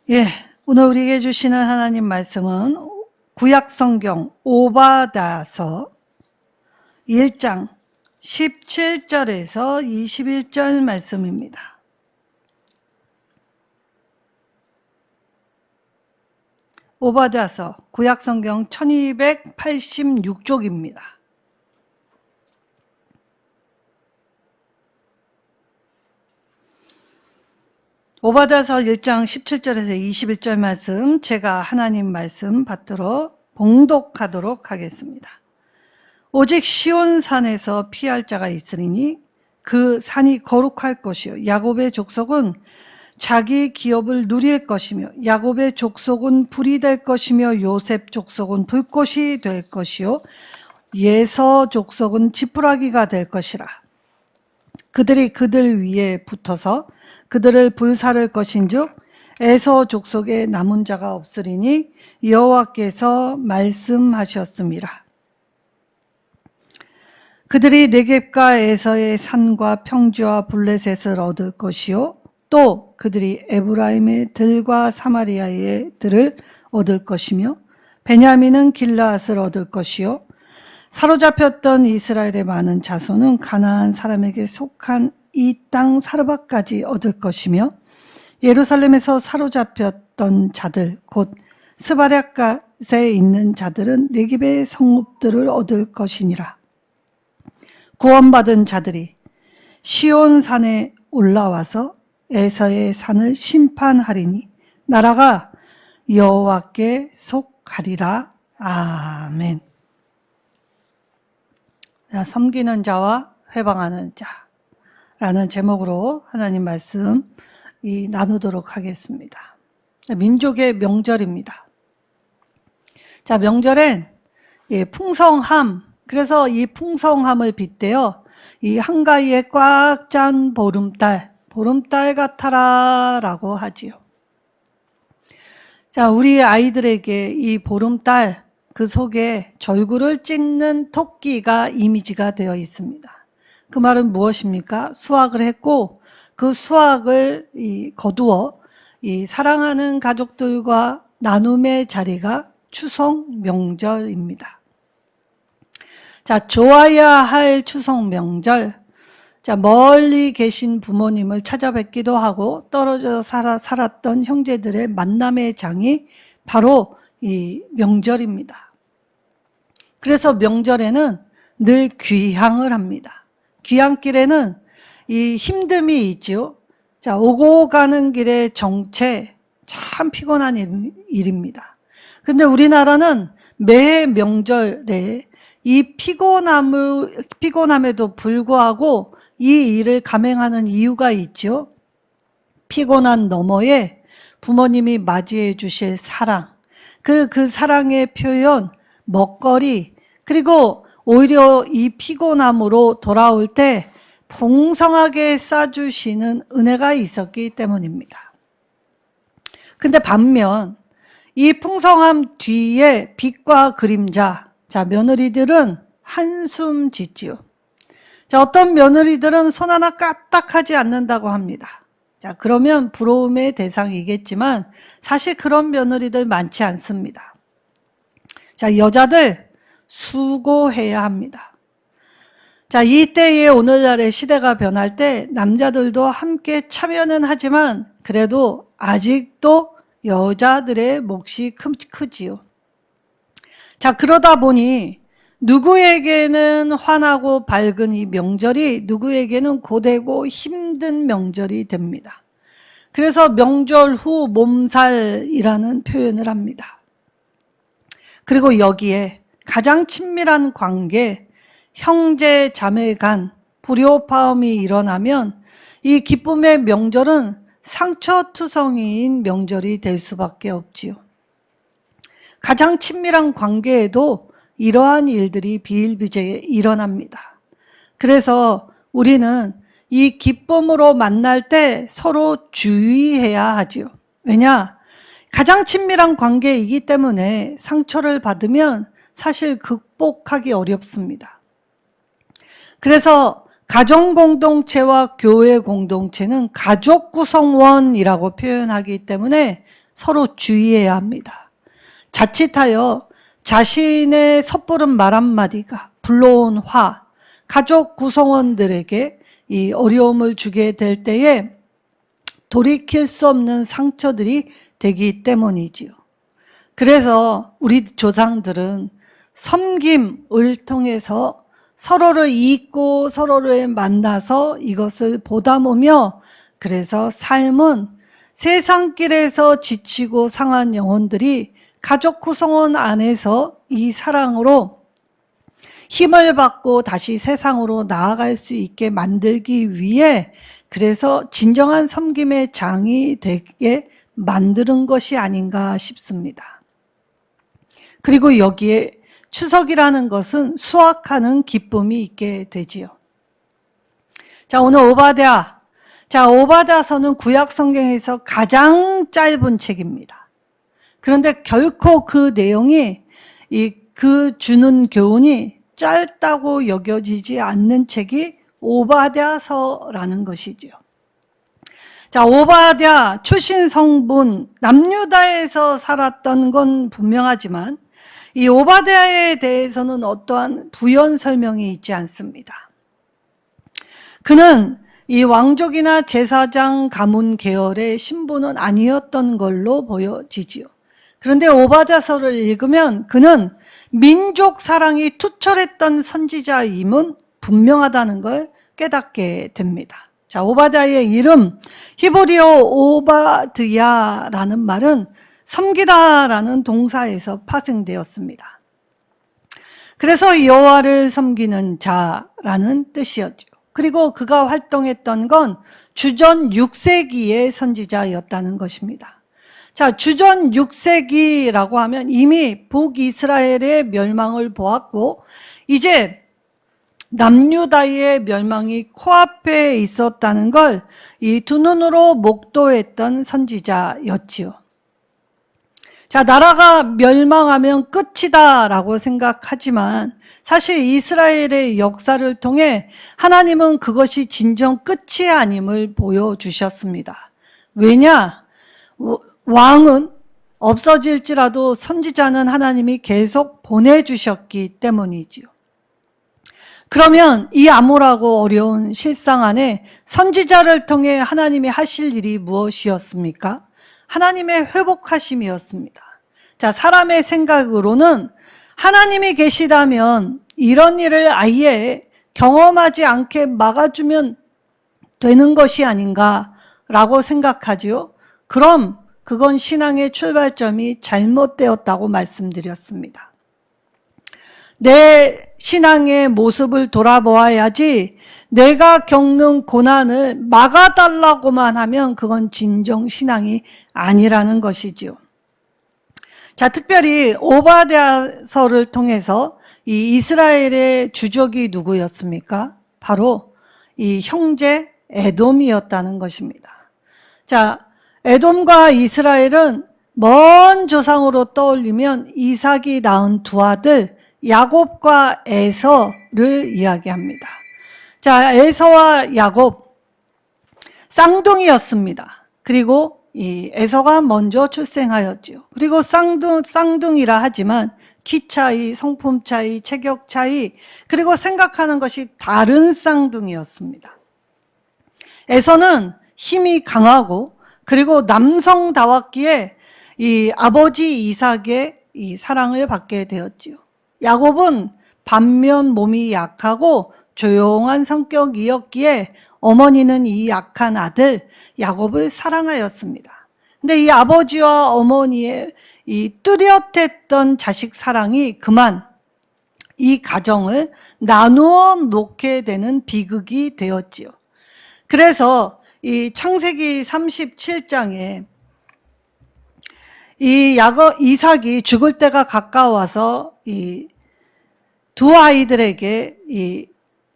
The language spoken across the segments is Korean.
예, 오늘 우리에게 주시는 하나님 말씀은 구약성경 오바다서 1장 17절에서 21절 말씀입니다. 오바다서 구약성경 1286쪽입니다. 오바다서 1장 17절에서 21절 말씀, 제가 하나님 말씀 받들어 봉독하도록 하겠습니다. 오직 시온산에서 피할 자가 있으리니 그 산이 거룩할 것이요 야곱의 족속은 자기 기업을 누릴 것이며 야곱의 족속은 불이 될 것이며 요셉 족속은 불꽃이 될 것이요 예서 족속은 지푸라기가 될 것이라. 그들이 그들 위에 붙어서 그들을 불사를 것인즉 에서 족속에 남은 자가 없으리니 여호와께서 말씀하셨습니다. 그들이 네겝과 에서의 산과 평지와 블레셋을 얻을 것이요 또 그들이 에브라임의 들과 사마리아의 들을 얻을 것이며 베냐민은 길라앗을 얻을 것이요 사로잡혔던 이스라엘의 많은 자손은 가나안 사람에게 속한 이 땅 사르밧까지 얻을 것이며 예루살렘에서 사로잡혔던 자들 곧 스바랴갓에 있는 자들은 네겝의 성읍들을 얻을 것이니라. 구원받은 자들이 시온산에 올라와서 에서의 산을 심판하리니 나라가 여호와께 속하리라. 아멘. 섬기는 자와 회방하는 자라는 제목으로 하나님 말씀 나누도록 하겠습니다. 민족의 명절입니다. 자, 명절엔 풍성함, 그래서 이 풍성함을 빗대어 이 한가위에 꽉 찬 보름달 같아라 라고 하지요. 자, 우리 아이들에게 이 보름달 그 속에 절구를 찢는 토끼가 이미지가 되어 있습니다. 그 말은 무엇입니까? 수확을 했고 그 수확을 거두어 사랑하는 가족들과 나눔의 자리가 추석 명절입니다. 자, 좋아야 할 추석 명절. 자, 멀리 계신 부모님을 찾아뵙기도 하고 떨어져 살았던 형제들의 만남의 장이 바로 이 명절입니다. 그래서 명절에는 늘 귀향을 합니다. 귀향길에는 이 힘듦이 있지요. 자, 오고 가는 길에 정체 참 피곤한 일입니다. 근데 우리나라는 매 명절에 이 피곤함에도 불구하고 이 일을 감행하는 이유가 있죠. 피곤한 너머에 부모님이 맞이해 주실 사랑, 그 사랑의 표현, 먹거리, 그리고 오히려 이 피곤함으로 돌아올 때 풍성하게 싸주시는 은혜가 있었기 때문입니다. 근데 반면 이 풍성함 뒤에 빛과 그림자, 자, 며느리들은 한숨 짓지요. 자, 어떤 며느리들은 손 하나 까딱하지 않는다고 합니다. 자, 그러면 부러움의 대상이겠지만 사실 그런 며느리들 많지 않습니다. 자, 여자들 수고해야 합니다. 자, 이때에 오늘날의 시대가 변할 때 남자들도 함께 참여는 하지만 그래도 아직도 여자들의 몫이 크지요. 자, 그러다 보니 누구에게는 환하고 밝은 이 명절이 누구에게는 고되고 힘든 명절이 됩니다. 그래서 명절 후 몸살이라는 표현을 합니다. 그리고 여기에 가장 친밀한 관계, 형제 자매 간 불효파음이 일어나면 이 기쁨의 명절은 상처투성이인 명절이 될 수밖에 없지요. 가장 친밀한 관계에도 이러한 일들이 비일비재에 일어납니다. 그래서 우리는 이 기쁨으로 만날 때 서로 주의해야 하지요. 왜냐? 가장 친밀한 관계이기 때문에 상처를 받으면 사실 극복하기 어렵습니다. 그래서 가정공동체와 교회 공동체는 가족 구성원이라고 표현하기 때문에 서로 주의해야 합니다. 자칫하여 자신의 섣부른 말 한마디가 불러온 화, 가족 구성원들에게 이 어려움을 주게 될 때에 돌이킬 수 없는 상처들이 되기 때문이지요. 그래서 우리 조상들은 섬김을 통해서 서로를 잊고 서로를 만나서 이것을 보담으며, 그래서 삶은 세상길에서 지치고 상한 영혼들이 가족 구성원 안에서 이 사랑으로 힘을 받고 다시 세상으로 나아갈 수 있게 만들기 위해, 그래서 진정한 섬김의 장이 되게 만드는 것이 아닌가 싶습니다. 그리고 여기에 추석이라는 것은 수확하는 기쁨이 있게 되지요. 자, 오늘 오바댜. 자, 오바댜서는 구약 성경에서 가장 짧은 책입니다. 그런데 결코 그 내용이 그 주는 교훈이 짧다고 여겨지지 않는 책이 오바댜서라는 것이지요. 자, 오바댜 출신 성분 남유다에서 살았던 건 분명하지만 이 오바댜에 대해서는 어떠한 부연 설명이 있지 않습니다. 그는 이 왕족이나 제사장 가문 계열의 신분은 아니었던 걸로 보여지지요. 그런데 오바댜서를 읽으면 그는 민족 사랑이 투철했던 선지자임은 분명하다는 걸 깨닫게 됩니다. 자, 오바댜의 이름 히브리어 오바드야라는 말은 섬기다라는 동사에서 파생되었습니다. 그래서 여호와를 섬기는 자라는 뜻이었죠. 그리고 그가 활동했던 건 주전 6세기의 선지자였다는 것입니다. 자, 주전 6세기라고 하면 이미 북이스라엘의 멸망을 보았고 이제 남유다의 멸망이 코앞에 있었다는 걸 이 두 눈으로 목도했던 선지자였지요. 자, 나라가 멸망하면 끝이다라고 생각하지만 사실 이스라엘의 역사를 통해 하나님은 그것이 진정 끝이 아님을 보여주셨습니다. 왜냐? 왕은 없어질지라도 선지자는 하나님이 계속 보내주셨기 때문이지요. 그러면 이 암울하고 어려운 실상 안에 선지자를 통해 하나님이 하실 일이 무엇이었습니까? 하나님의 회복하심이었습니다. 자, 사람의 생각으로는 하나님이 계시다면 이런 일을 아예 경험하지 않게 막아주면 되는 것이 아닌가라고 생각하지요. 그럼 그건 신앙의 출발점이 잘못되었다고 말씀드렸습니다. 내 신앙의 모습을 돌아보아야지 내가 겪는 고난을 막아달라고만 하면 그건 진정 신앙이 아니라는 것이지요. 자, 특별히 오바댜서를 통해서 이 이스라엘의 주적이 누구였습니까? 바로 이 형제 에돔이었다는 것입니다. 자, 에돔과 이스라엘은 먼 조상으로 떠올리면 이삭이 낳은 두 아들 야곱과 에서를 이야기합니다. 자, 에서와 야곱 쌍둥이였습니다. 그리고 이 에서가 먼저 출생하였죠. 그리고 쌍둥이라 하지만 키 차이, 성품 차이, 체격 차이, 그리고 생각하는 것이 다른 쌍둥이였습니다. 에서는 힘이 강하고 그리고 남성다웠기에 이 아버지 이삭의 이 사랑을 받게 되었지요. 야곱은 반면 몸이 약하고 조용한 성격이었기에 어머니는 이 약한 아들 야곱을 사랑하였습니다. 근데 이 아버지와 어머니의 이 뚜렷했던 자식 사랑이 그만 이 가정을 나누어 놓게 되는 비극이 되었지요. 그래서 이 창세기 37장에 이 이삭이 죽을 때가 가까워서 이 두 아이들에게 이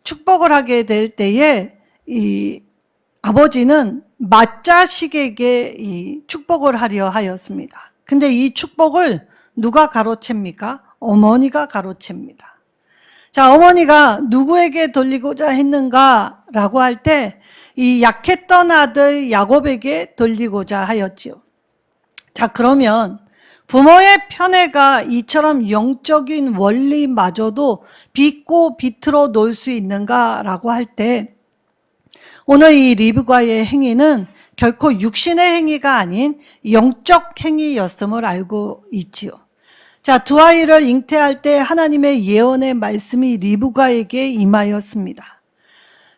축복을 하게 될 때에 이 아버지는 맏자식에게 이 축복을 하려 하였습니다. 근데 이 축복을 누가 가로챕니까? 어머니가 가로챕니다. 자, 어머니가 누구에게 돌리고자 했는가라고 할 때 이 약했던 아들 야곱에게 돌리고자 하였지요. 자, 그러면 부모의 편애가 이처럼 영적인 원리마저도 빚고 비틀어 놓을 수 있는가라고 할 때, 오늘 이 리브가의 행위는 결코 육신의 행위가 아닌 영적 행위였음을 알고 있지요. 자, 두 아이를 잉태할 때 하나님의 예언의 말씀이 리브가에게 임하였습니다.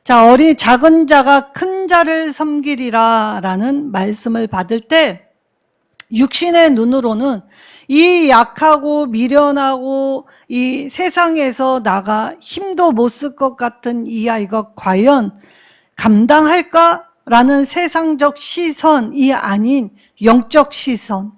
자, 작은 자가 큰 자를 섬기리라 라는 말씀을 받을 때 육신의 눈으로는 이 약하고 미련하고 이 세상에서 나가 힘도 못 쓸 것 같은 이 아이가 과연 감당할까라는 세상적 시선이 아닌 영적 시선,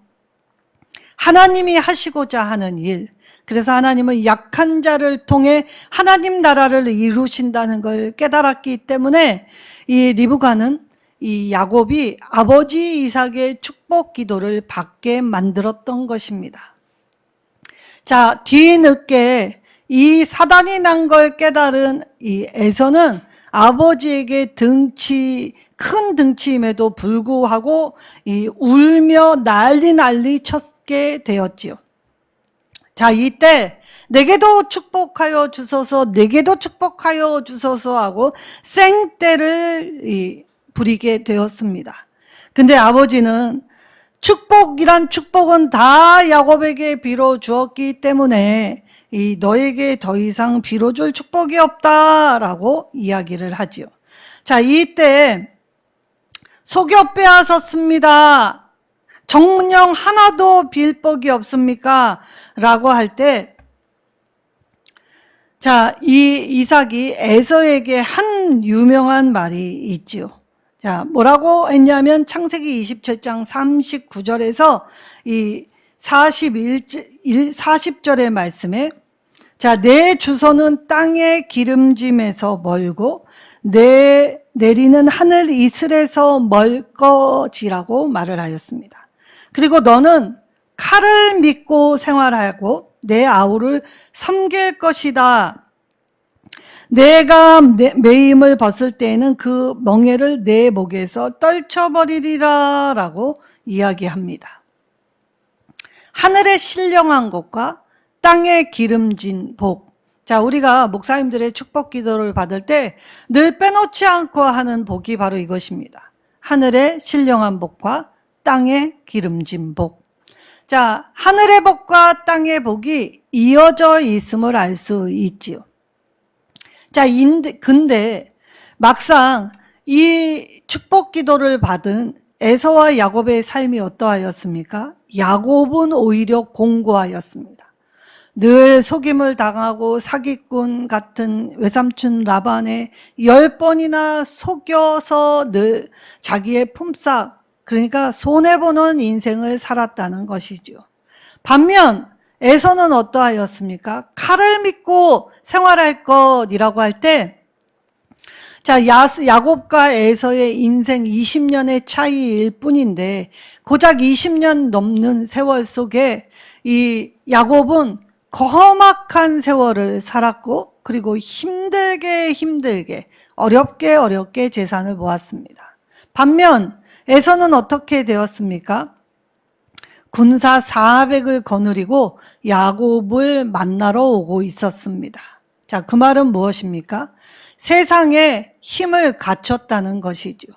하나님이 하시고자 하는 일, 그래서 하나님은 약한 자를 통해 하나님 나라를 이루신다는 걸 깨달았기 때문에 이 리브가는 이 야곱이 아버지 이삭의 축복 기도를 받게 만들었던 것입니다. 자, 뒤늦게 이 사단이 난 걸 깨달은 이 에서는 아버지에게 큰 등치임에도 불구하고 이 울며 난리 쳤게 되었지요. 자, 이때 내게도 축복하여 주소서, 내게도 축복하여 주소서 하고 생떼를 부리게 되었습니다. 근데 아버지는 축복이란 축복은 다 야곱에게 빌어 주었기 때문에 너에게 더 이상 빌어줄 축복이 없다라고 이야기를 하지요. 자, 이때 속여 빼앗았습니다. 정령 하나도 빌 복이 없습니까? 라고 할 때, 자, 이 이삭이 에서에게 한 유명한 말이 있지요. 자, 뭐라고 했냐면 창세기 27장 39절에서 이 40절의 말씀에, 자, 내 주소는 땅의 기름짐에서 멀고 내리는 하늘 이슬에서 멀 거지라고 말을 하였습니다. 그리고 너는 칼을 믿고 생활하고 내 아우를 섬길 것이다. 내가 매임을 벗을 때에는 그 멍에를 내 목에서 떨쳐버리리라 라고 이야기합니다. 하늘의 신령한 것과 땅에 기름진 복. 자, 우리가 목사님들의 축복 기도를 받을 때 늘 빼놓지 않고 하는 복이 바로 이것입니다. 하늘의 신령한 복과 땅에 기름진 복. 자, 하늘의 복과 땅의 복이 이어져 있음을 알 수 있지요. 자, 근데 막상 이 축복 기도를 받은 에서와 야곱의 삶이 어떠하였습니까? 야곱은 오히려 공고하였습니다. 늘 속임을 당하고 사기꾼 같은 외삼촌 라반에 10번이나 속여서 늘 자기의 품삯, 그러니까 손해보는 인생을 살았다는 것이죠. 반면 에서는 어떠하였습니까? 칼을 믿고 생활할 것이라고 할 때, 자, 야곱과 에서의 인생 20년의 차이일 뿐인데 고작 20년 넘는 세월 속에 이 야곱은 험악한 세월을 살았고, 그리고 힘들게 어렵게 재산을 모았습니다. 반면 에서는 어떻게 되었습니까? 군사 400을 거느리고 야곱을 만나러 오고 있었습니다. 자, 그 말은 무엇입니까? 세상에 힘을 갖췄다는 것이죠.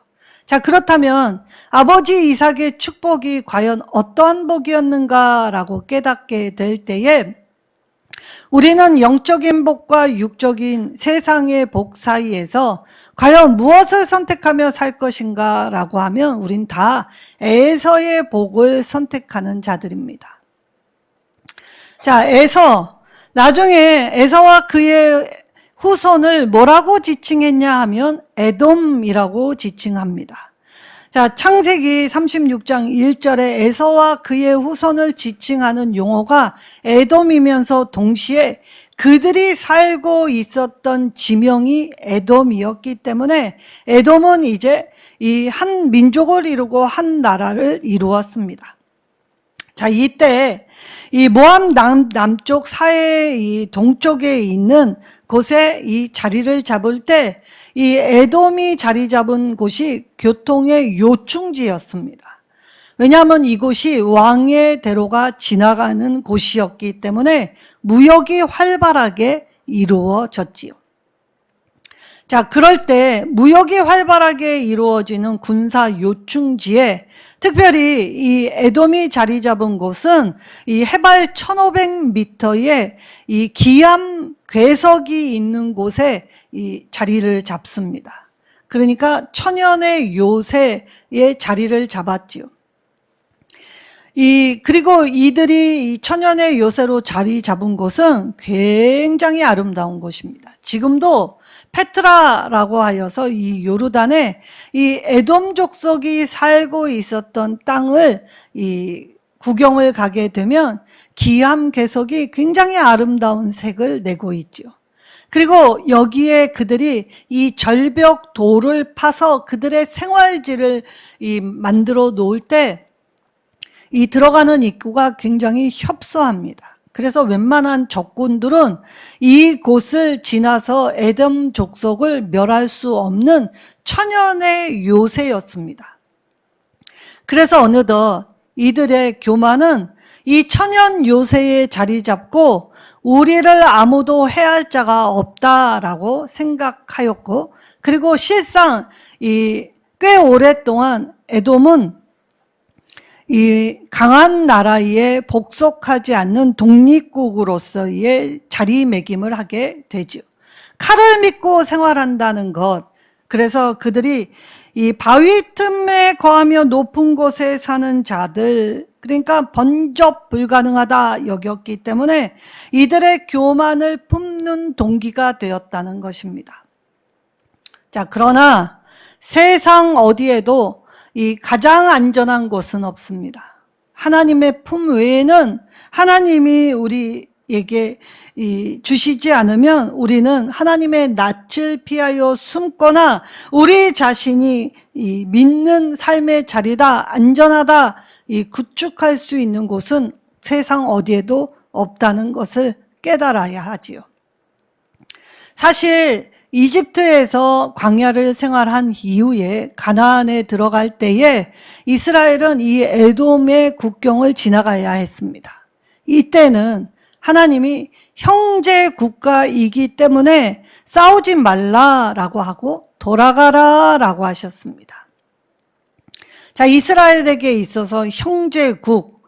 자, 그렇다면 아버지 이삭의 축복이 과연 어떠한 복이었는가라고 깨닫게 될 때에 우리는 영적인 복과 육적인 세상의 복 사이에서 과연 무엇을 선택하며 살 것인가 라고 하면 우린 다 에서의 복을 선택하는 자들입니다. 자, 나중에 에서와 그의 후손을 뭐라고 지칭했냐 하면 에돔이라고 지칭합니다. 자, 창세기 36장 1절에 에서와 그의 후손을 지칭하는 용어가 에돔이면서 동시에 그들이 살고 있었던 지명이 에돔이었기 때문에 에돔은 이제 이 한 민족을 이루고 한 나라를 이루었습니다. 자, 이때 이 모압 남쪽 사해 이 동쪽에 있는 곳에 이 자리를 잡을 때 이 에돔이 자리 잡은 곳이 교통의 요충지였습니다. 왜냐하면 이곳이 왕의 대로가 지나가는 곳이었기 때문에 무역이 활발하게 이루어졌지요. 자, 그럴 때 무역이 활발하게 이루어지는 군사 요충지에 특별히 이 에돔이 자리 잡은 곳은 이 해발 1500m의 이 기암 괴석이 있는 곳에 이 자리를 잡습니다. 그러니까 천연의 요새의 자리를 잡았지요. 그리고 이들이 이 천연의 요새로 자리 잡은 곳은 굉장히 아름다운 곳입니다. 지금도 페트라라고 하여서 이 요르단에 이 에돔 족속이 살고 있었던 땅을 이 구경을 가게 되면 기암 괴석이 굉장히 아름다운 색을 내고 있죠. 그리고 여기에 그들이 이 절벽 돌을 파서 그들의 생활지를 만들어 놓을 때 이 들어가는 입구가 굉장히 협소합니다. 그래서 웬만한 적군들은 이 곳을 지나서 에돔 족속을 멸할 수 없는 천연의 요새였습니다. 그래서 어느덧 이들의 교만은 이 천연 요새에 자리 잡고 우리를 아무도 해할 자가 없다라고 생각하였고, 그리고 실상 꽤 오랫동안 에돔은 이 강한 나라에 복속하지 않는 독립국으로서의 자리매김을 하게 되죠. 칼을 믿고 생활한다는 것, 그래서 그들이 이 바위 틈에 거하며 높은 곳에 사는 자들, 그러니까 번접 불가능하다 여겼기 때문에 이들의 교만을 품는 동기가 되었다는 것입니다. 자, 그러나 세상 어디에도 이 가장 안전한 곳은 없습니다. 하나님의 품 외에는 하나님이 우리에게 주시지 않으면 우리는 하나님의 낯을 피하여 숨거나 우리 자신이 믿는 삶의 자리다, 안전하다 구축할 수 있는 곳은 세상 어디에도 없다는 것을 깨달아야 하지요. 사실 이집트에서 광야를 생활한 이후에 가나안에 들어갈 때에 이스라엘은 이 에돔의 국경을 지나가야 했습니다. 이때는 하나님이 형제 국가이기 때문에 싸우지 말라라고 하고 돌아가라라고 하셨습니다. 자, 이스라엘에게 있어서 형제국,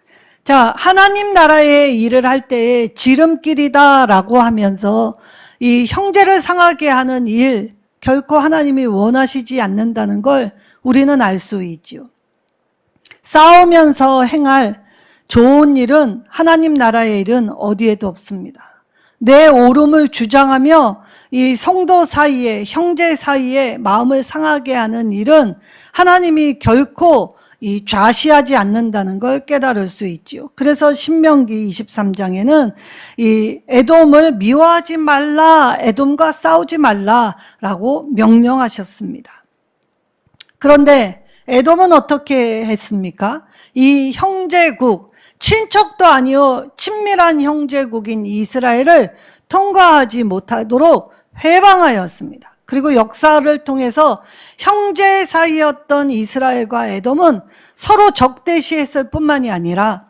자, 하나님 나라에 일을 할 때에 지름길이다라고 하면서 이 형제를 상하게 하는 일, 결코 하나님이 원하시지 않는다는 걸 우리는 알 수 있지요. 싸우면서 행할 좋은 일은 하나님 나라의 일은 어디에도 없습니다. 내 옳음을 주장하며 이 성도 사이에, 형제 사이에 마음을 상하게 하는 일은 하나님이 결코 좌시하지 않는다는 걸 깨달을 수 있지요. 그래서 신명기 23장에는 이 에돔을 미워하지 말라, 에돔과 싸우지 말라라고 명령하셨습니다. 그런데 에돔은 어떻게 했습니까? 이 형제국, 친척도 아니요 친밀한 형제국인 이스라엘을 통과하지 못하도록 회방하였습니다. 그리고 역사를 통해서 형제 사이였던 이스라엘과 에돔은 서로 적대시했을 뿐만이 아니라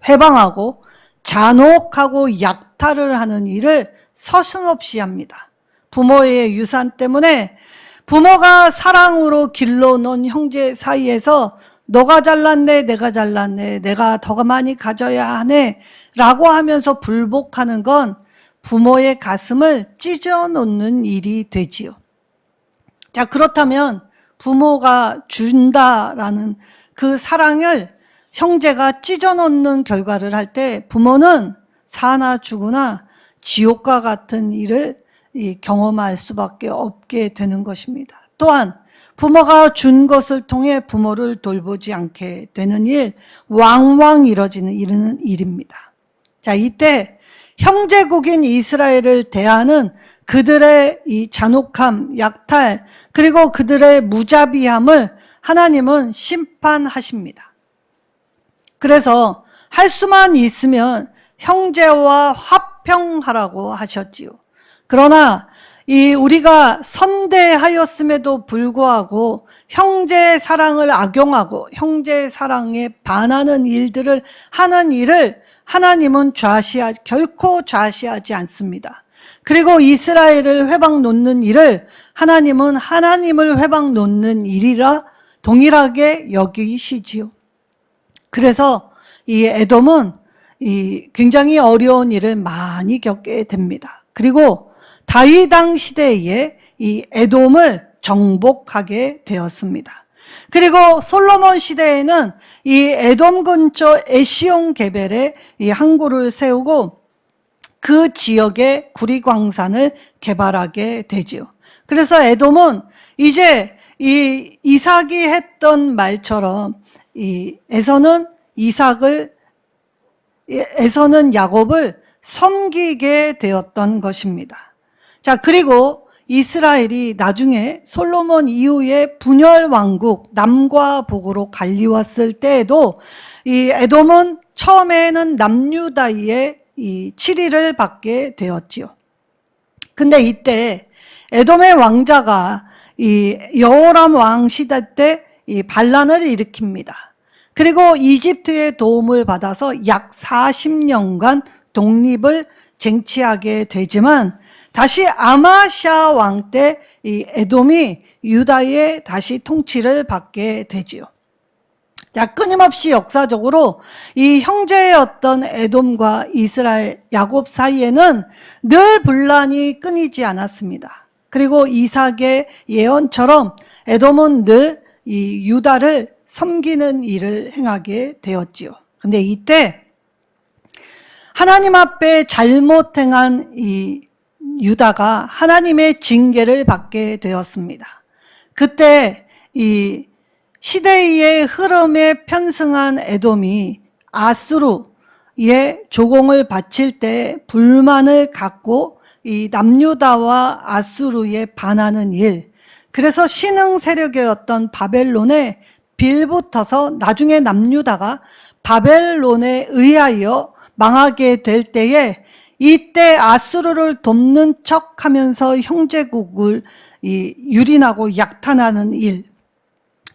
회방하고 잔혹하고 약탈을 하는 일을 서슴없이 합니다. 부모의 유산 때문에 부모가 사랑으로 길러놓은 형제 사이에서 너가 잘났네, 내가 잘났네, 내가 더 많이 가져야 하네 라고 하면서 불복하는 건 부모의 가슴을 찢어놓는 일이 되지요. 자, 그렇다면 부모가 준다라는 그 사랑을 형제가 찢어놓는 결과를 할 때 부모는 사나 죽으나 지옥과 같은 일을 경험할 수밖에 없게 되는 것입니다. 또한 부모가 준 것을 통해 부모를 돌보지 않게 되는 일, 왕왕 이뤄지는 일입니다. 자, 이때 형제국인 이스라엘을 대하는 그들의 이 잔혹함, 약탈, 그리고 그들의 무자비함을 하나님은 심판하십니다. 그래서 할 수만 있으면 형제와 화평하라고 하셨지요. 그러나 이 우리가 선대하였음에도 불구하고 형제 사랑을 악용하고 형제 사랑에 반하는 일들을 하는 일을 하나님은 결코 좌시하지 않습니다. 그리고 이스라엘을 회방 놓는 일을 하나님은 하나님을 회방 놓는 일이라 동일하게 여기시지요. 그래서 이 에돔은 굉장히 어려운 일을 많이 겪게 됩니다. 그리고 다윗 왕 시대에 이 에돔을 정복하게 되었습니다. 그리고 솔로몬 시대에는 이 에돔 근처 에시온 게벨에 이 항구를 세우고 그 지역에 구리광산을 개발하게 되지요. 그래서 에돔은 이제 이 이삭이 했던 말처럼 에서는 야곱을 섬기게 되었던 것입니다. 자, 그리고 이스라엘이 나중에 솔로몬 이후에 분열 왕국 남과 북으로 갈리웠을 때에도 이 에돔은 처음에는 남유다의 이 치리를 받게 되었지요. 근데 이때 에돔의 왕자가 이 여호람 왕 시대 때 이 반란을 일으킵니다. 그리고 이집트의 도움을 받아서 약 40년간 독립을 쟁취하게 되지만 다시 아마시아 왕 때 이 에돔이 유다의 다시 통치를 받게 되지요. 자, 끊임없이 역사적으로 이 형제였던 에돔과 이스라엘, 야곱 사이에는 늘 분란이 끊이지 않았습니다. 그리고 이삭의 예언처럼 에돔은 늘 이 유다를 섬기는 일을 행하게 되었지요. 근데 이때 하나님 앞에 잘못 행한 이 유다가 하나님의 징계를 받게 되었습니다. 그때 이 시대의 흐름에 편승한 에돔이 아수르의 조공을 바칠 때 불만을 갖고 이 남유다와 아수르에 반하는 일, 그래서 신흥 세력이었던 바벨론에 빌붙어서 나중에 남유다가 바벨론에 의하여 망하게 될 때에 이때 아수르를 돕는 척하면서 형제국을 유린하고 약탈하는 일.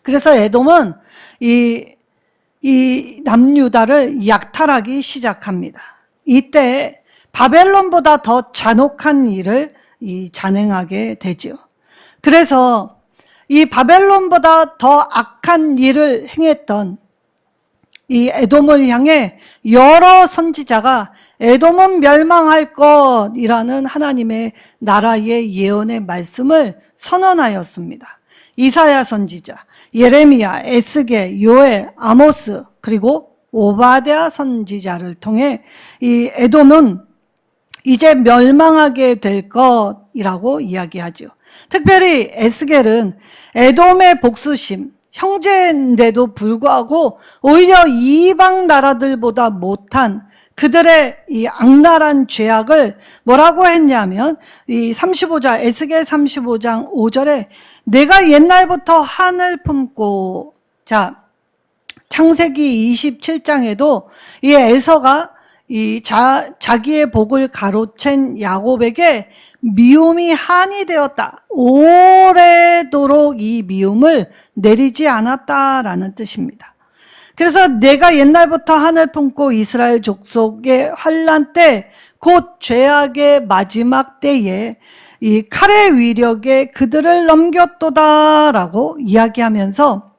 그래서 에돔은 이 남유다를 약탈하기 시작합니다. 이때 바벨론보다 더 잔혹한 일을 잔행하게 되죠. 그래서 이 바벨론보다 더 악한 일을 행했던 이 에돔을 향해 여러 선지자가 에돔은 멸망할 것이라는 하나님의 나라의 예언의 말씀을 선언하였습니다. 이사야 선지자, 예레미야, 에스겔, 요엘, 아모스, 그리고 오바댜 선지자를 통해 이 에돔은 이제 멸망하게 될 것이라고 이야기하죠. 특별히 에스겔은 에돔의 복수심, 형제인데도 불구하고 오히려 이방 나라들보다 못한 그들의 이 악랄한 죄악을 뭐라고 했냐면 이 35장 에스겔 35장 5절에 내가 옛날부터 한을 품고, 자, 창세기 27장에도 이 에서가 자기의 복을 가로챈 야곱에게 미움이 한이 되었다. 오래도록 이 미움을 내리지 않았다라는 뜻입니다. 그래서 내가 옛날부터 한을 품고 이스라엘 족속의 환난 때 곧 죄악의 마지막 때에 이 칼의 위력에 그들을 넘겼도다라고 이야기하면서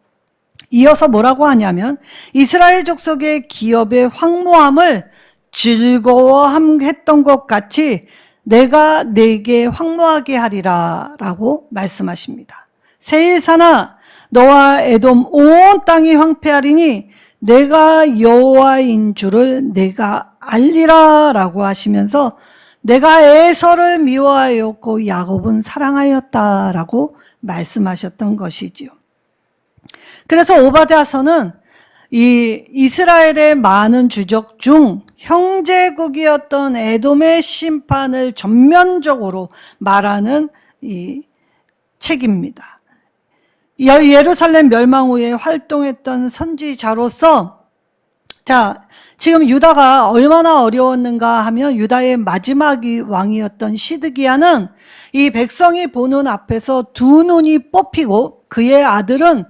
이어서 뭐라고 하냐면 이스라엘 족속의 기업의 황무함을 즐거워했던 것 같이 내가 네게 황무하게 하리라 라고 말씀하십니다. 세일사나 너와 에돔 온 땅이 황폐하리니 내가 여호와인 줄을 내가 알리라 라고 하시면서 내가 에서를 미워하였고 야곱은 사랑하였다 라고 말씀하셨던 것이지요. 그래서 오바댜서는 이 이스라엘의 많은 주적 중 형제국이었던 에돔의 심판을 전면적으로 말하는 이 책입니다. 예루살렘 멸망 후에 활동했던 선지자로서 자, 지금 유다가 얼마나 어려웠는가 하면 유다의 마지막 왕이었던 시드기야는 이 백성이 보는 앞에서 두 눈이 뽑히고 그의 아들은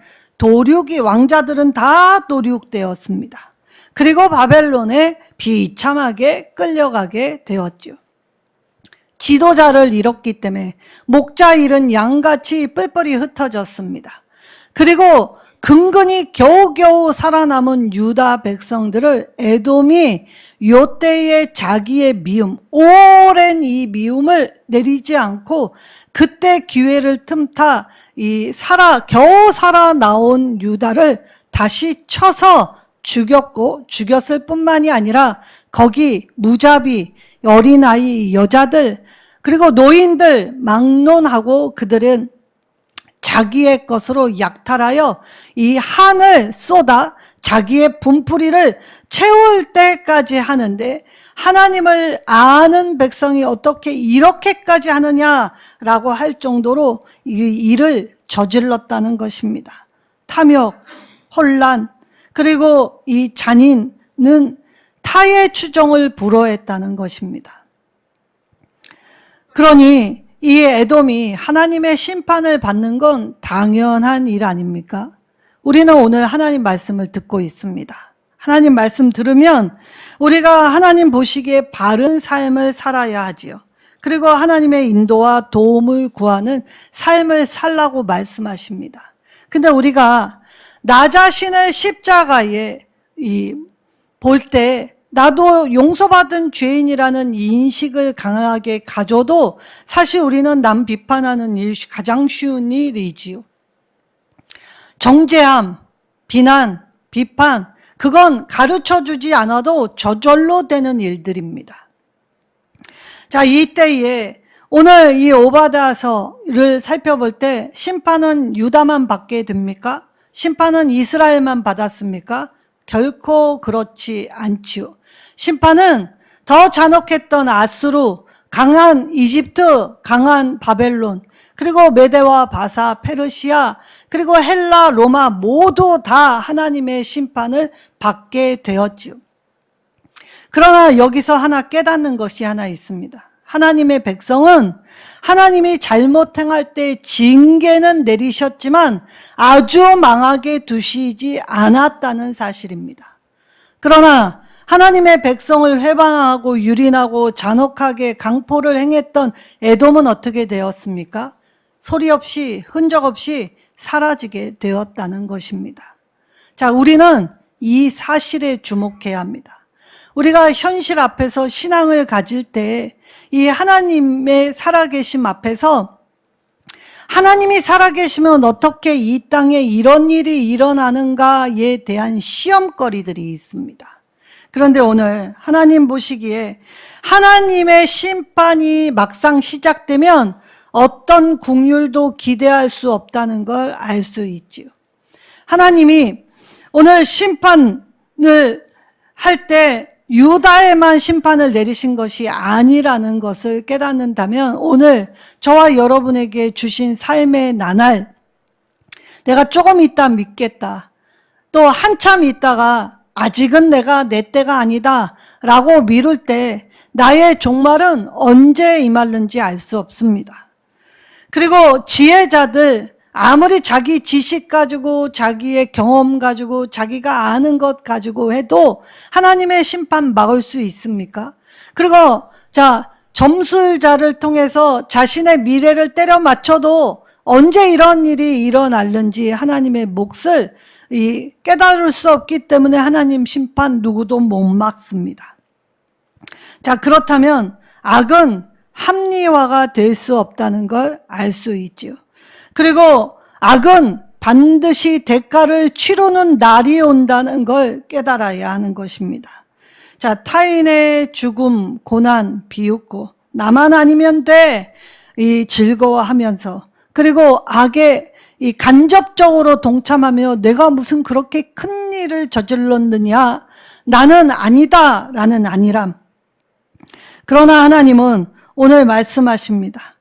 왕자들은 다 도륙되었습니다. 그리고 바벨론에 비참하게 끌려가게 되었죠. 지도자를 잃었기 때문에 목자 잃은 양같이 뿔뿔이 흩어졌습니다. 그리고 근근히 겨우겨우 살아남은 유다 백성들을 에돔이 요때의 자기의 미움, 오랜 이 미움을 내리지 않고 그때 기회를 틈타 겨우 살아나온 유다를 다시 쳐서 죽였을 뿐만이 아니라 거기 무자비, 어린아이, 여자들, 그리고 노인들 막론하고 그들은 자기의 것으로 약탈하여 이 한을 쏟아 자기의 분풀이를 채울 때까지 하는데, 하나님을 아는 백성이 어떻게 이렇게까지 하느냐라고 할 정도로 이 일을 저질렀다는 것입니다. 탐욕, 혼란, 그리고 이 잔인은 타의 추종을 불허했다는 것입니다. 그러니 이 에돔이 하나님의 심판을 받는 건 당연한 일 아닙니까? 우리는 오늘 하나님 말씀을 듣고 있습니다. 하나님 말씀 들으면 우리가 하나님 보시기에 바른 삶을 살아야 하지요. 그리고 하나님의 인도와 도움을 구하는 삶을 살라고 말씀하십니다. 근데 우리가 나 자신을 십자가에 볼 때 나도 용서받은 죄인이라는 인식을 강하게 가져도 사실 우리는 남 비판하는 일 가장 쉬운 일이지요. 정죄함, 비난, 비판, 그건 가르쳐주지 않아도 저절로 되는 일들입니다. 자, 이때에 오늘 이 오바댜서를 살펴볼 때 심판은 유다만 받게 됩니까? 심판은 이스라엘만 받았습니까? 결코 그렇지 않지요. 심판은 더 잔혹했던 아수르, 강한 이집트, 강한 바벨론, 그리고 메대와 바사, 페르시아, 그리고 헬라, 로마 모두 다 하나님의 심판을 받게 되었지요. 그러나 여기서 하나 깨닫는 것이 하나 있습니다. 하나님의 백성은 하나님이 잘못 행할 때 징계는 내리셨지만 아주 망하게 두시지 않았다는 사실입니다. 그러나 하나님의 백성을 회방하고 유린하고 잔혹하게 강포를 행했던 에돔은 어떻게 되었습니까? 소리 없이 흔적 없이 사라지게 되었다는 것입니다. 자, 우리는 이 사실에 주목해야 합니다. 우리가 현실 앞에서 신앙을 가질 때 이 하나님의 살아계심 앞에서 하나님이 살아계시면 어떻게 이 땅에 이런 일이 일어나는가에 대한 시험거리들이 있습니다. 그런데 오늘 하나님 보시기에 하나님의 심판이 막상 시작되면 어떤 국률도 기대할 수 없다는 걸 알 수 있지요. 하나님이 오늘 심판을 할 때 유다에만 심판을 내리신 것이 아니라는 것을 깨닫는다면 오늘 저와 여러분에게 주신 삶의 나날, 내가 조금 있다 믿겠다, 또 한참 있다가 아직은 내 때가 아니다 라고 미룰 때 나의 종말은 언제 임하는지 알 수 없습니다. 그리고 지혜자들, 아무리 자기 지식 가지고 자기의 경험 가지고 자기가 아는 것 가지고 해도 하나님의 심판 막을 수 있습니까? 그리고 점술자를 통해서 자신의 미래를 때려 맞춰도 언제 이런 일이 일어날는지 하나님의 몫을 깨달을 수 없기 때문에 하나님 심판 누구도 못 막습니다. 자, 그렇다면 악은 합리화가 될 수 없다는 걸 알 수 있죠. 그리고 악은 반드시 대가를 치르는 날이 온다는 걸 깨달아야 하는 것입니다. 자, 타인의 죽음, 고난, 비웃고 나만 아니면 돼 즐거워하면서, 그리고 악에 간접적으로 동참하며 내가 무슨 그렇게 큰 일을 저질렀느냐, 나는 아니다 라는 안일함. 그러나 하나님은 오늘 말씀하십니다.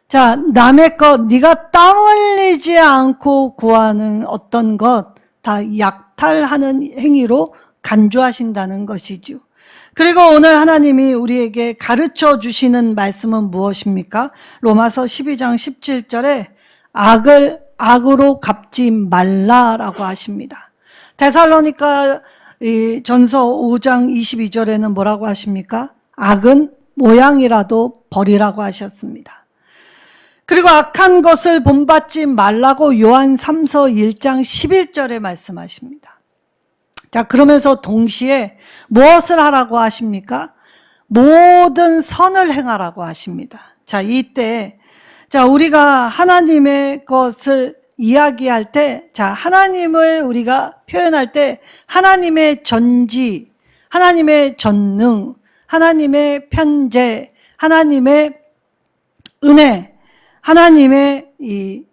자, 남의 것, 네가 땀 흘리지 않고 구하는 어떤 것 다 약탈하는 행위로 간주하신다는 것이죠. 그리고 오늘 하나님이 우리에게 가르쳐 주시는 말씀은 무엇입니까? 로마서 12장 17절에 악을 악으로 갚지 말라라고 하십니다. 데살로니가 전서 5장 22절에는 뭐라고 하십니까? 악은 모양이라도 버리라고 하셨습니다. 그리고 악한 것을 본받지 말라고 요한 3서 1장 11절에 말씀하십니다. 자, 그러면서 동시에 무엇을 하라고 하십니까? 모든 선을 행하라고 하십니다. 자, 이때 우리가 하나님의 것을 이야기할 때, 하나님을 우리가 표현할 때 하나님의 전지, 하나님의 전능, 하나님의 편재, 하나님의 은혜, 하나님의 이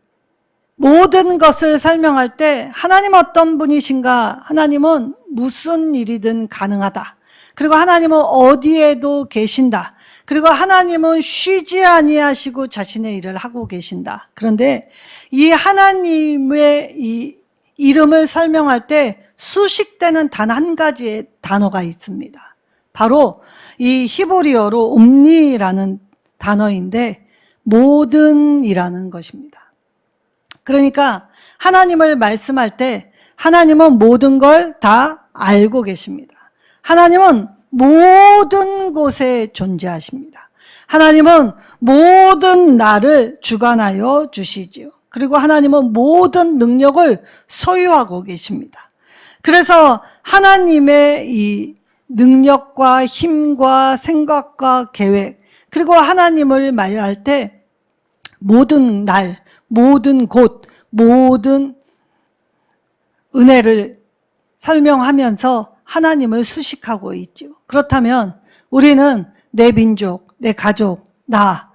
모든 것을 설명할 때 하나님 어떤 분이신가? 하나님은 무슨 일이든 가능하다. 그리고 하나님은 어디에도 계신다. 그리고 하나님은 쉬지 아니하시고 자신의 일을 하고 계신다. 그런데 이 하나님의 이 이름을 설명할 때 수식되는 단 한 가지의 단어가 있습니다. 바로 이 히브리어로 옴니라는 단어인데 모든이라는 것입니다. 그러니까 하나님을 말씀할 때 하나님은 모든 걸 다 알고 계십니다. 하나님은 모든 곳에 존재하십니다. 하나님은 모든 나를 주관하여 주시지요. 그리고 하나님은 모든 능력을 소유하고 계십니다. 그래서 하나님의 이 능력과 힘과 생각과 계획, 그리고 하나님을 말할 때 모든 날, 모든 곳, 모든 은혜를 설명하면서 하나님을 수식하고 있죠. 그렇다면 우리는 내 민족, 내 가족, 나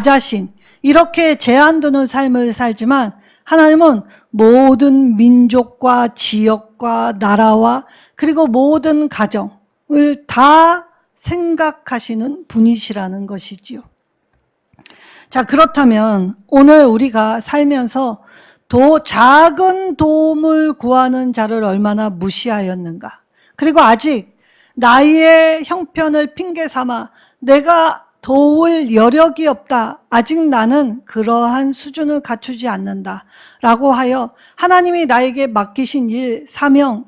자신 이렇게 제한 두는 삶을 살지만 하나님은 모든 민족과 지역과 나라와 그리고 모든 가정을 다 생각하시는 분이시라는 것이지요. 자, 그렇다면 오늘 우리가 살면서 작은 도움을 구하는 자를 얼마나 무시하였는가. 그리고 아직 나의 형편을 핑계 삼아 내가 도울 여력이 없다. 아직 나는 그러한 수준을 갖추지 않는다. 라고 하여 하나님이 나에게 맡기신 일, 사명,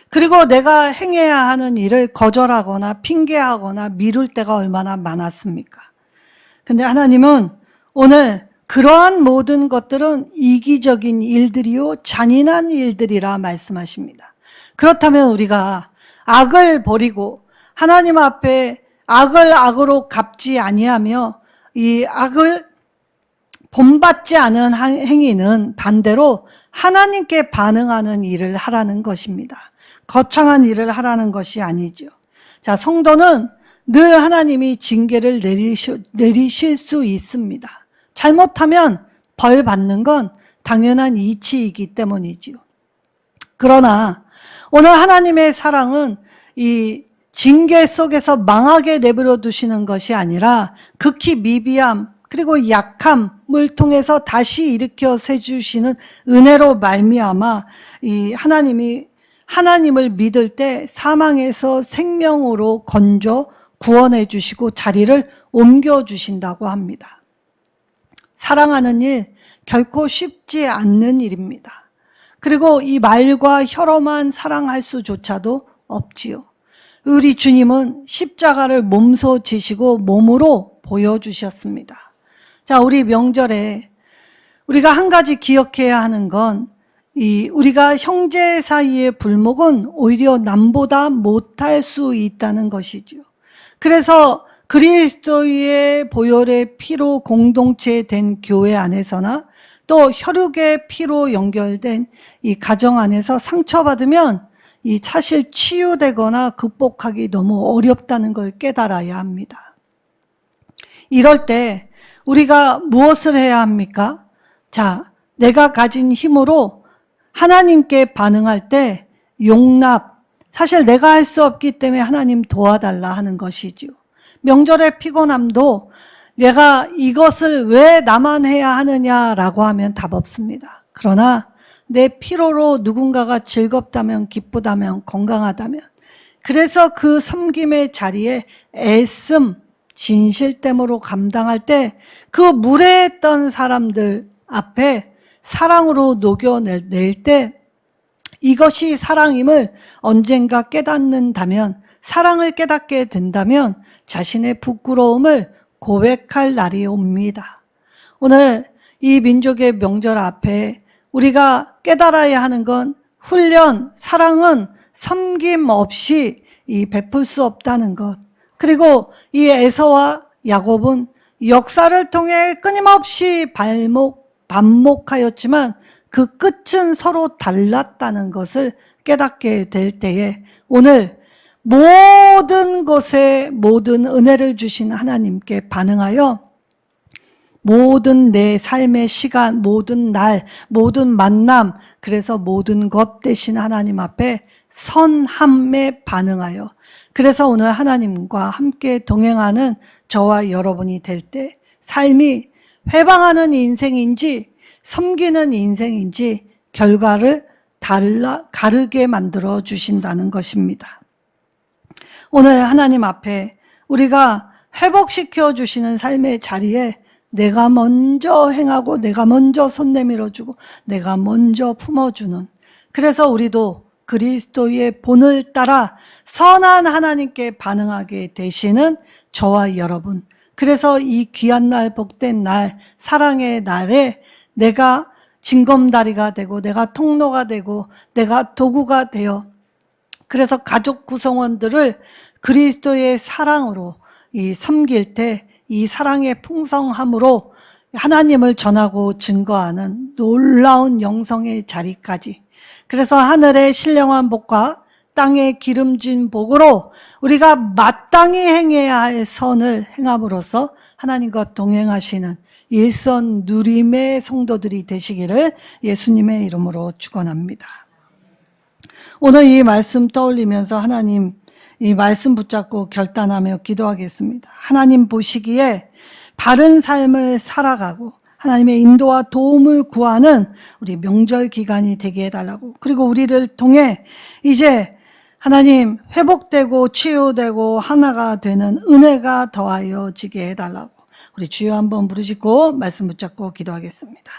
그리고 내가 행해야 하는 일을 거절하거나 핑계하거나 미룰 때가 얼마나 많았습니까? 근데 하나님은 오늘 그러한 모든 것들은 이기적인 일들이요 잔인한 일들이라 말씀하십니다. 그렇다면 우리가 악을 버리고 하나님 앞에 악을 악으로 갚지 아니하며 이 악을 본받지 않은 행위는 반대로 하나님께 반응하는 일을 하라는 것입니다. 거창한 일을 하라는 것이 아니죠. 자, 성도는 늘 하나님이 징계를 내리실 수 있습니다. 잘못하면 벌 받는 건 당연한 이치이기 때문이지요. 그러나 오늘 하나님의 사랑은 이 징계 속에서 망하게 내버려 두시는 것이 아니라 극히 미비함 그리고 약함을 통해서 다시 일으켜 세주시는 은혜로 말미암아 이 하나님을 믿을 때 사망에서 생명으로 건져 구원해 주시고 자리를 옮겨 주신다고 합니다. 사랑하는 일 결코 쉽지 않는 일입니다. 그리고 이 말과 혀로만 사랑할 수조차도 없지요. 우리 주님은 십자가를 몸소 지시고 몸으로 보여주셨습니다. 자, 우리 명절에 우리가 한 가지 기억해야 하는 건 우리가 형제 사이의 불목은 오히려 남보다 못할 수 있다는 것이죠. 그래서 그리스도의 보혈의 피로 공동체된 교회 안에서나 또 혈육의 피로 연결된 이 가정 안에서 상처받으면 이 사실 치유되거나 극복하기 너무 어렵다는 걸 깨달아야 합니다. 이럴 때 우리가 무엇을 해야 합니까? 자, 내가 가진 힘으로 하나님께 반응할 때 용납, 사실 내가 할 수 없기 때문에 하나님 도와달라 하는 것이죠. 명절의 피곤함도 내가 이것을 왜 나만 해야 하느냐라고 하면 답 없습니다. 그러나 내 피로로 누군가가 즐겁다면, 기쁘다면, 건강하다면, 그래서 그 섬김의 자리에 애씀, 진실됨으로 감당할 때 그 무례했던 사람들 앞에 사랑으로 녹여낼 때 이것이 사랑임을 언젠가 깨닫는다면, 사랑을 깨닫게 된다면 자신의 부끄러움을 고백할 날이 옵니다. 오늘 이 민족의 명절 앞에 우리가 깨달아야 하는 건 훈련, 사랑은 섬김 없이 베풀 수 없다는 것. 그리고 이 에서와 야곱은 역사를 통해 끊임없이 반목하였지만 그 끝은 서로 달랐다는 것을 깨닫게 될 때에 오늘 모든 것에 모든 은혜를 주신 하나님께 반응하여 모든 내 삶의 시간, 모든 날, 모든 만남, 그래서 모든 것 되신 하나님 앞에 선함에 반응하여, 그래서 오늘 하나님과 함께 동행하는 저와 여러분이 될 때 삶이 회방하는 인생인지 섬기는 인생인지 결과를 가르게 만들어 주신다는 것입니다. 오늘 하나님 앞에 우리가 회복시켜 주시는 삶의 자리에 내가 먼저 행하고 내가 먼저 손 내밀어주고 내가 먼저 품어주는, 그래서 우리도 그리스도의 본을 따라 선한 하나님께 반응하게 되시는 저와 여러분, 그래서 이 귀한 날, 복된 날, 사랑의 날에 내가 징검다리가 되고 내가 통로가 되고 내가 도구가 되어, 그래서 가족 구성원들을 그리스도의 사랑으로 섬길 때 이 사랑의 풍성함으로 하나님을 전하고 증거하는 놀라운 영성의 자리까지, 그래서 하늘의 신령한 복과 땅의 기름진 복으로 우리가 마땅히 행해야 할 선을 행함으로써 하나님과 동행하시는 일선 누림의 성도들이 되시기를 예수님의 이름으로 축원합니다. 오늘 이 말씀 떠올리면서 하나님 이 말씀 붙잡고 결단하며 기도하겠습니다. 하나님 보시기에 바른 삶을 살아가고 하나님의 인도와 도움을 구하는 우리 명절 기간이 되게 해달라고, 그리고 우리를 통해 이제 하나님 회복되고 치유되고 하나가 되는 은혜가 더하여지게 해달라고 우리 주여 한번 부르짖고 말씀 붙잡고 기도하겠습니다.